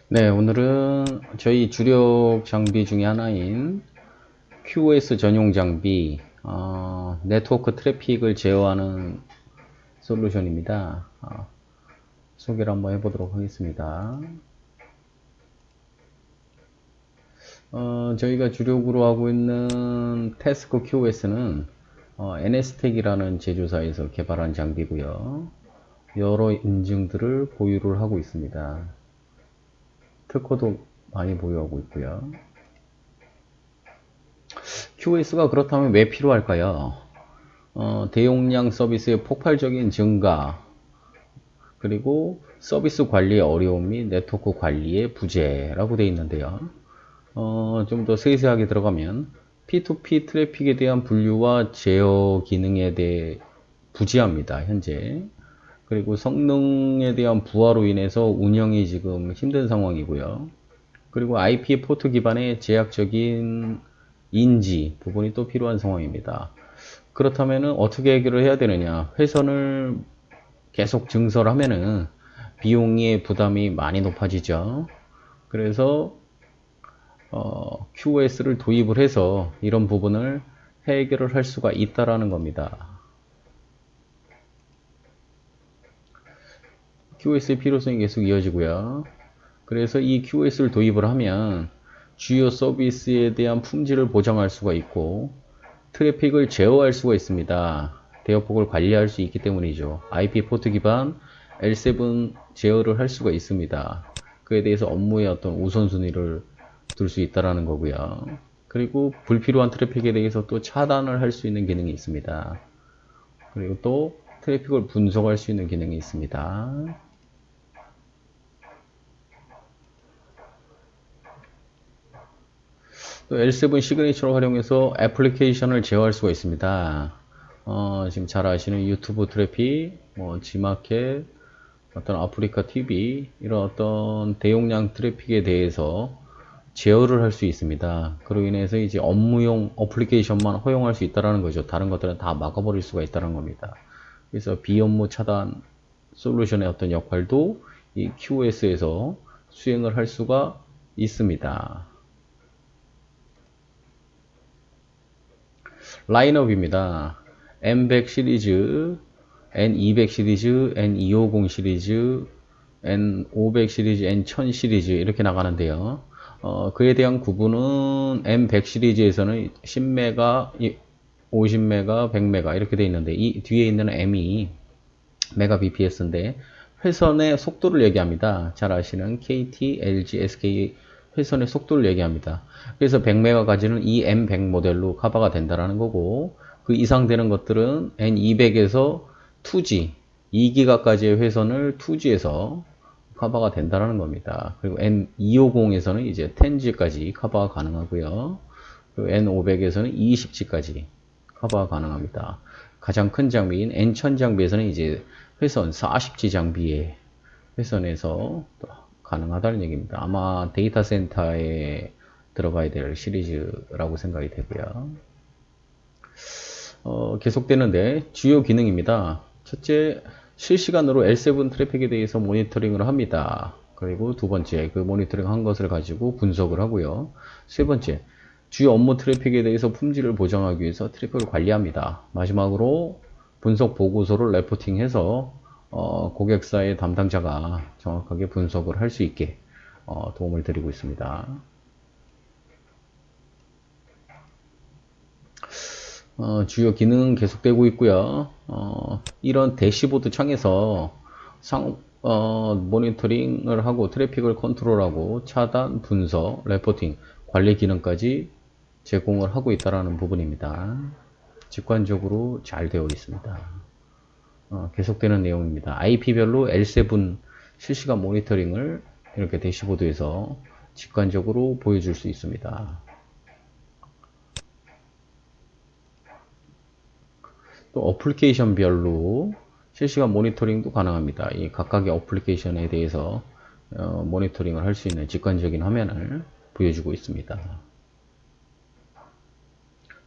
네, 오늘은 저희 주력 장비 중에 하나인 QoS 전용 장비, 네트워크 트래픽을 제어하는 솔루션입니다. 소개를 한번 해보도록 하겠습니다. 저희가 주력으로 하고 있는 태스코 QoS는 NS텍이라는 제조사에서 개발한 장비고요. 여러 인증들을 보유를 하고 있습니다. 특허도 많이 보유하고 있고요. QoS가 그렇다면 왜 필요할까요? 대용량 서비스의 폭발적인 증가, 그리고 서비스 관리의 어려움 및 네트워크 관리의 부재라고 되어 있는데요. 좀 더 세세하게 들어가면 P2P 트래픽에 대한 분류와 제어 기능에 대해 부재합니다, 현재. 그리고 성능에 대한 부하로 인해서 운영이 지금 힘든 상황이고요. 그리고 IP 포트 기반의 제약적인 인지 부분이 또 필요한 상황입니다. 그렇다면 어떻게 해결을 해야 되느냐? 회선을 계속 증설하면은 비용의 부담이 많이 높아지죠. 그래서 QoS를 도입을 해서 이런 부분을 해결을 할 수가 있다라는 겁니다. QoS의 필요성이 계속 이어지고요. 그래서 이 QoS를 도입을 하면 주요 서비스에 대한 품질을 보장할 수가 있고 트래픽을 제어할 수가 있습니다. 대역폭을 관리할 수 있기 때문이죠. IP 포트 기반 L7 제어를 할 수가 있습니다. 그에 대해서 업무의 어떤 우선순위를 둘 수 있다는 거고요. 그리고 불필요한 트래픽에 대해서 또 차단을 할 수 있는 기능이 있습니다. 그리고 또 트래픽을 분석할 수 있는 기능이 있습니다. 또 L7 시그니처를 활용해서 애플리케이션을 제어할 수가 있습니다. 지금 잘 아시는 유튜브 트래픽, 지마켓, 어떤 아프리카 TV, 이런 어떤 대용량 트래픽에 대해서 제어를 할 수 있습니다. 그로 인해서 이제 업무용 어플리케이션만 허용할 수 있다는 거죠. 다른 것들은 다 막아버릴 수가 있다는 겁니다. 그래서 비업무 차단 솔루션의 어떤 역할도 이 QoS에서 수행을 할 수가 있습니다. 라인업입니다. M100 시리즈, N200 시리즈, N250 시리즈, N500 시리즈, N1000 시리즈 이렇게 나가는데요. 그에 대한 구분은 M100 시리즈에서는 10메가, 50메가, 100메가 이렇게 되어 있는데 이 뒤에 있는 M이 메가 bps인데 회선의 속도를 얘기합니다. 잘 아시는 KT, LG, SK 회선의 속도를 얘기합니다. 그래서 100메가까지는 이 M100 모델로 커버가 된다는 거고 그 이상 되는 것들은 N200에서 2G, 2기가까지의 회선을 2G에서 커버가 된다는 겁니다. 그리고 N250에서는 이제 10G까지 커버가 가능하고요. 그리고 N500에서는 20G까지 커버가 가능합니다. 가장 큰 장비인 N1000 장비에서는 이제 회선 40G 장비의 회선에서 가능하다는 얘기입니다. 아마 데이터 센터에 들어가야 될 시리즈라고 생각이 되고요. 계속되는데 주요 기능입니다. 첫째, 실시간으로 L7 트래픽에 대해서 모니터링을 합니다. 그리고 두 번째, 그 모니터링 한 것을 가지고 분석을 하고요. 세 번째, 주요 업무 트래픽에 대해서 품질을 보장하기 위해서 트래픽을 관리합니다. 마지막으로 분석 보고서를 레포팅해서 고객사의 담당자가 정확하게 분석을 할 수 있게 도움을 드리고 있습니다. 주요 기능은 계속되고 있고요. 이런 대시보드 창에서 모니터링을 하고 트래픽을 컨트롤하고 차단, 분석, 레포팅, 관리 기능까지 제공을 하고 있다는 부분입니다. 직관적으로 잘 되어 있습니다. 계속되는 내용입니다. IP별로 L7 실시간 모니터링을 이렇게 대시보드에서 직관적으로 보여줄 수 있습니다. 또 어플리케이션별로 실시간 모니터링도 가능합니다. 이 각각의 어플리케이션에 대해서 모니터링을 할 수 있는 직관적인 화면을 보여주고 있습니다.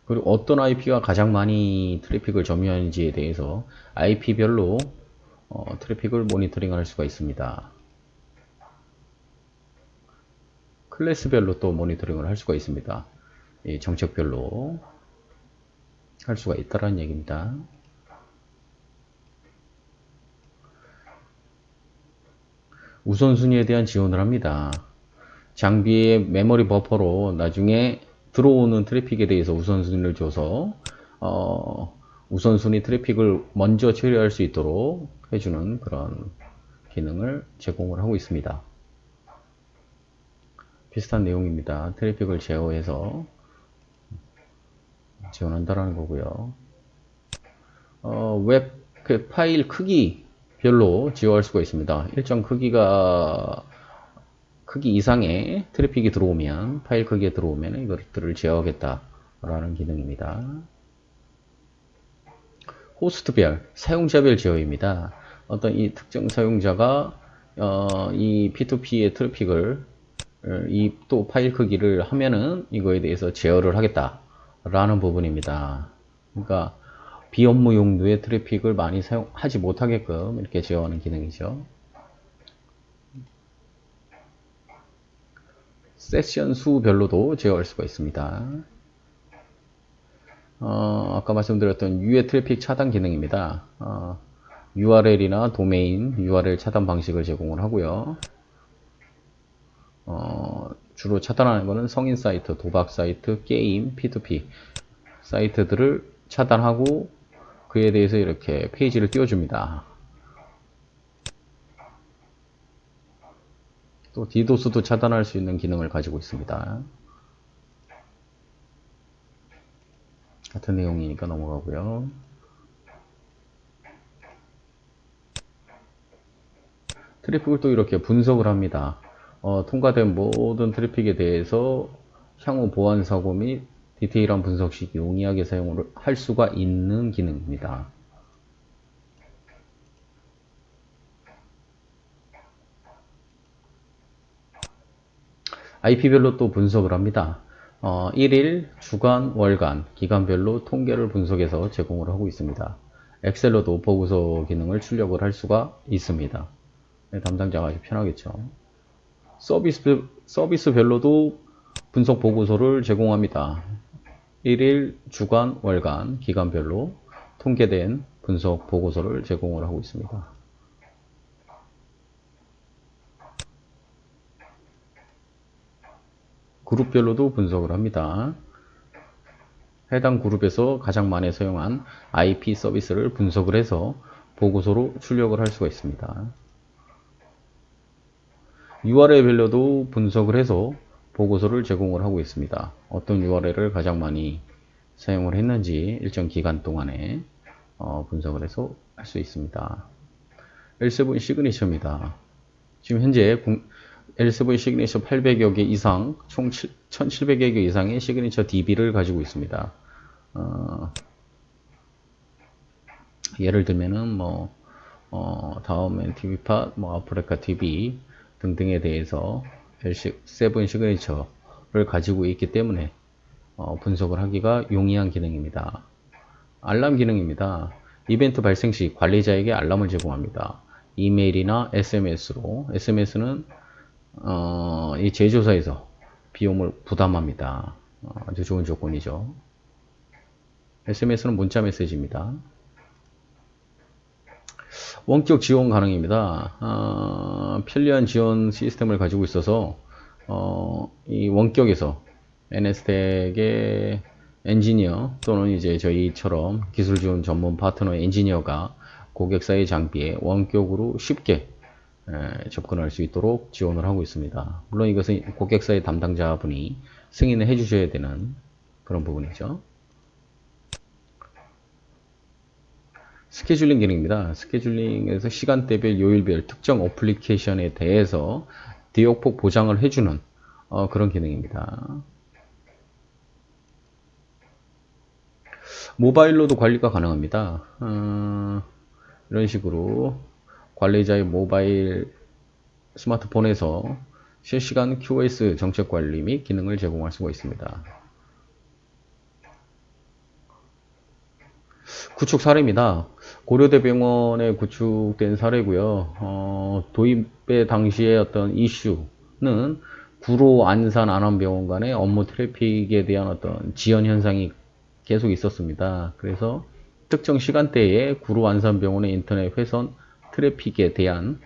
그리고 어떤 IP가 가장 많이 트래픽을 점유하는지에 대해서 IP별로 트래픽을 모니터링 할 수가 있습니다. 클래스별로 또 모니터링을 할 수가 있습니다. 이 정책별로 할 수가 있다는 얘기입니다. 우선순위에 대한 지원을 합니다. 장비의 메모리 버퍼로 나중에 들어오는 트래픽에 대해서 우선순위를 줘서 우선순위 트래픽을 먼저 처리할 수 있도록 해주는 그런 기능을 제공을 하고 있습니다. 비슷한 내용입니다. 트래픽을 제어해서 지원한다라는 거고요. 웹 파일 크기별로 제어할 수가 있습니다. 일정 크기 이상의 트래픽이 들어오면, 파일 크기에 들어오면 이것들을 제어하겠다라는 기능입니다. 호스트별, 사용자별 제어입니다. 어떤 이 특정 사용자가 이 P2P의 트래픽을 이 또 파일 크기를 하면은 이거에 대해서 제어를 하겠다라는 부분입니다. 그러니까 비업무 용도의 트래픽을 많이 사용하지 못하게끔 이렇게 제어하는 기능이죠. 세션 수별로도 제어할 수가 있습니다. 아까 말씀드렸던 유해 트래픽 차단 기능입니다. URL이나 도메인 URL 차단 방식을 제공을 하고요. 주로 차단하는 것은 성인 사이트, 도박 사이트, 게임, P2P 사이트들을 차단하고 그에 대해서 이렇게 페이지를 띄워줍니다. 또 디도스도 차단할 수 있는 기능을 가지고 있습니다. 같은 내용이니까 넘어가고요. 트래픽을 또 이렇게 분석을 합니다. 통과된 모든 트래픽에 대해서 향후 보안 사고 및 디테일한 분석 시 용이하게 사용을 할 수가 있는 기능입니다. IP별로 또 분석을 합니다. 1일, 주간, 월간, 기간별로 통계를 분석해서 제공을 하고 있습니다. 엑셀로도 보고서 기능을 출력을 할 수가 있습니다. 담당자가 아주 편하겠죠. 서비스별로도 분석 보고서를 제공합니다. 1일, 주간, 월간, 기간별로 통계된 분석 보고서를 제공을 하고 있습니다. 그룹별로도 분석을 합니다. 해당 그룹에서 가장 많이 사용한 IP 서비스를 분석을 해서 보고서로 출력을 할 수가 있습니다. URL별로도 분석을 해서 보고서를 제공을 하고 있습니다. 어떤 URL을 가장 많이 사용을 했는지 일정 기간 동안에 분석을 해서 할 수 있습니다. L7 시그니처입니다. 지금 현재 L7 시그니처 800여 개 이상, 총 1700여 개 이상의 시그니처 DB를 가지고 있습니다. 예를 들면은 다음엔 DB팟, 아프리카 DB 등등에 대해서 L7 시그니처를 가지고 있기 때문에 분석을 하기가 용이한 기능입니다. 알람 기능입니다. 이벤트 발생 시 관리자에게 알람을 제공합니다. 이메일이나 SMS로. SMS는 이 제조사에서 비용을 부담합니다. 아주 좋은 조건이죠. SMS는 문자 메시지입니다. 원격 지원 가능입니다. 편리한 지원 시스템을 가지고 있어서 이 원격에서 NS텍의 엔지니어 또는 이제 저희처럼 기술 지원 전문 파트너 엔지니어가 고객사의 장비에 원격으로 쉽게 접근할 수 있도록 지원을 하고 있습니다. 물론 이것은 고객사의 담당자분이 승인을 해주셔야 되는 그런 부분이죠. 스케줄링 기능입니다. 스케줄링에서 시간대별, 요일별 특정 어플리케이션에 대해서 대역폭 보장을 해주는 그런 기능입니다. 모바일로도 관리가 가능합니다. 이런 식으로 관리자의 모바일 스마트폰에서 실시간 QoS 정책 관리 및 기능을 제공할 수가 있습니다. 구축 사례입니다. 고려대병원에 구축된 사례고요. 도입의 당시의 어떤 이슈는 구로, 안산, 안암병원 간의 업무 트래픽에 대한 어떤 지연 현상이 계속 있었습니다. 그래서 특정 시간대에 구로, 안산 병원의 인터넷 회선 트래픽에 대한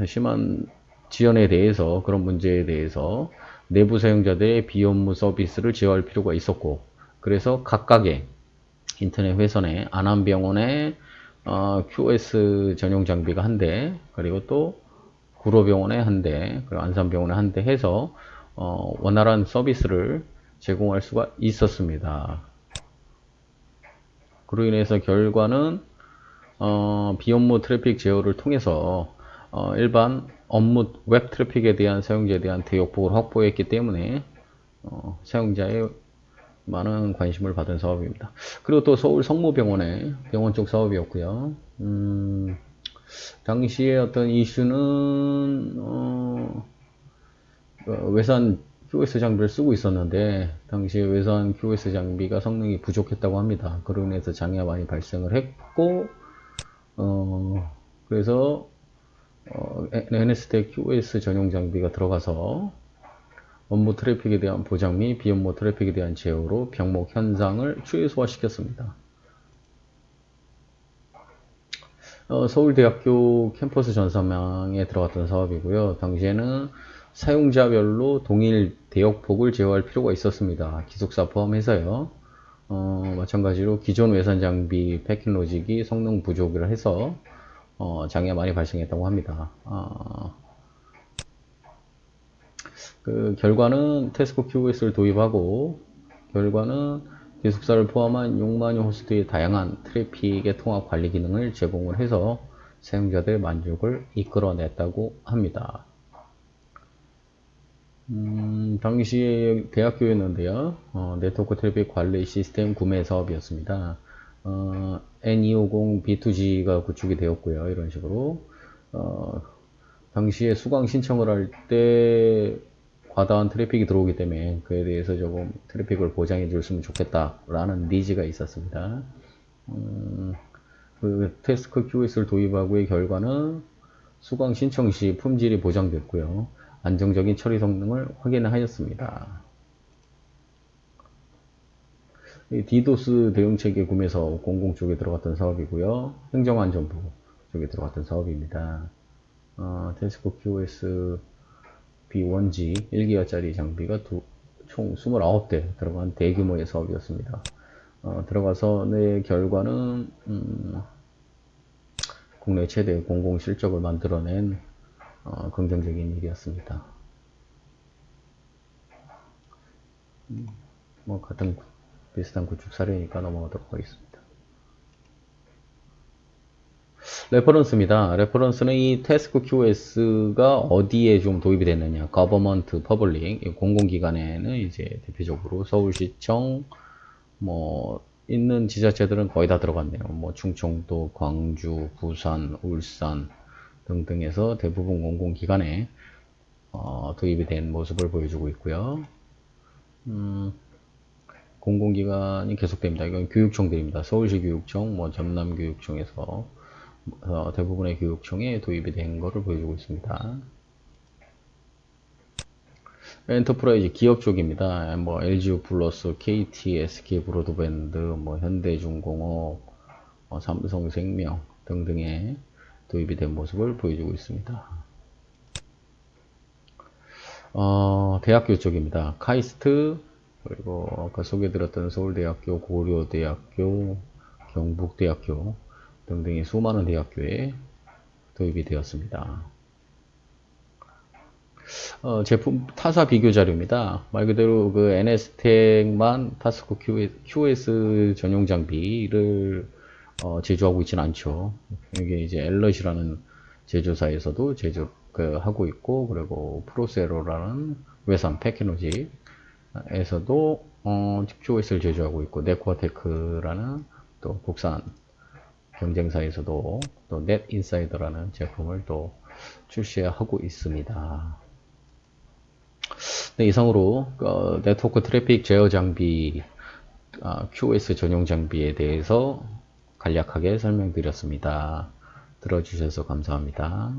심한 지연에 대해서, 그런 문제에 대해서 내부 사용자들의 비업무 서비스를 제어할 필요가 있었고, 그래서 각각의 인터넷 회선에 안암병원의 QoS 전용 장비가 한 대, 그리고 또 구로병원에 한 대, 그리고 안산병원에 한 대 해서 원활한 서비스를 제공할 수가 있었습니다. 그로 인해서 결과는 비업무 트래픽 제어를 통해서 일반 업무 웹 트래픽에 대한 사용자에 대한 대역폭을 확보했기 때문에 사용자의 많은 관심을 받은 사업입니다. 그리고 또 서울 성모병원의 병원 쪽 사업이었고요. 당시에 어떤 이슈는 외산 QoS 장비를 쓰고 있었는데, 당시에 외산 QoS 장비가 성능이 부족했다고 합니다. 그로 인해서 장애가 많이 발생을 했고, 그래서 NST QoS 전용 장비가 들어가서 업무 트래픽에 대한 보장 및 비업무 트래픽에 대한 제어로 병목 현상을 최소화시켰습니다. 서울대학교 캠퍼스 전산망에 들어갔던 사업이고요. 당시에는 사용자별로 동일 대역폭을 제어할 필요가 있었습니다. 기숙사 포함해서요. 마찬가지로 기존 외산 장비 패킹 로직이 성능 부족을 해서 장애가 많이 발생했다고 합니다. 그 결과는 테스코 QoS를 도입하고, 결과는 기숙사를 포함한 6만여 호스트의 다양한 트래픽의 통합 관리 기능을 제공을 해서 사용자들의 만족을 이끌어냈다고 합니다. 당시에 대학교였는데요. 네트워크 트래픽 관리 시스템 구매 사업이었습니다. N250 B2G가 구축이 되었고요. 이런 식으로. 당시에 수강 신청을 할 때 과다한 트래픽이 들어오기 때문에 그에 대해서 조금 트래픽을 보장해 줬으면 좋겠다라는 니즈가 있었습니다. 그 테스크 QoS를 도입하고의 결과는 수강 신청 시 품질이 보장됐고요. 안정적인 처리 성능을 확인하였습니다. 디도스 대응체계 구매 사업 공공 쪽에 들어갔던 사업이고요. 행정안전부 쪽에 들어갔던 사업입니다. 테스코 QoS B1G 1기가짜리 장비가 총 29대 들어간 대규모의 사업이었습니다. 들어가서 내 결과는 국내 최대 공공 실적을 만들어낸 긍정적인 일이었습니다. 뭐 같은 비슷한 구축 사례니까 넘어가도록 하겠습니다. 레퍼런스입니다. 레퍼런스는 이 테스크 QoS가 어디에 좀 도입이 됐느냐. Government, Public, 공공기관에는 이제 대표적으로 서울시청, 뭐 있는 지자체들은 거의 다 들어갔네요. 뭐 충청도, 광주, 부산, 울산 등등에서 대부분 공공기관에 도입이 된 모습을 보여주고 있고요. 공공기관이 계속됩니다. 이건 교육청들입니다. 서울시 교육청, 뭐 전남교육청에서 대부분의 교육청에 도입이 된 것을 보여주고 있습니다. 엔터프라이즈 기업 쪽입니다. 뭐 LGU 플러스, KT, SK 브로드밴드, 뭐 현대중공업, 삼성생명 등등의 도입이 된 모습을 보여주고 있습니다. 대학교 쪽입니다. 카이스트, 그리고 아까 소개드렸던 서울대학교, 고려대학교, 경북대학교 등등의 수많은 대학교에 도입이 되었습니다. 제품 타사 비교 자료입니다. 말 그대로 그 NS텍만 타스코 QoS 전용 장비를 제조하고 있지는 않죠. 이게 이제 엘럿이라는 제조사에서도 하고 있고, 그리고 프로세로라는 외산 패키노직에서도 QoS를 제조하고 있고, 네코아테크라는 또 국산 경쟁사에서도 또 넷인사이더라는 제품을 또 출시하고 있습니다. 네, 이상으로 네트워크 트래픽 제어 장비 QoS 전용 장비에 대해서 간략하게 설명드렸습니다. 들어주셔서 감사합니다.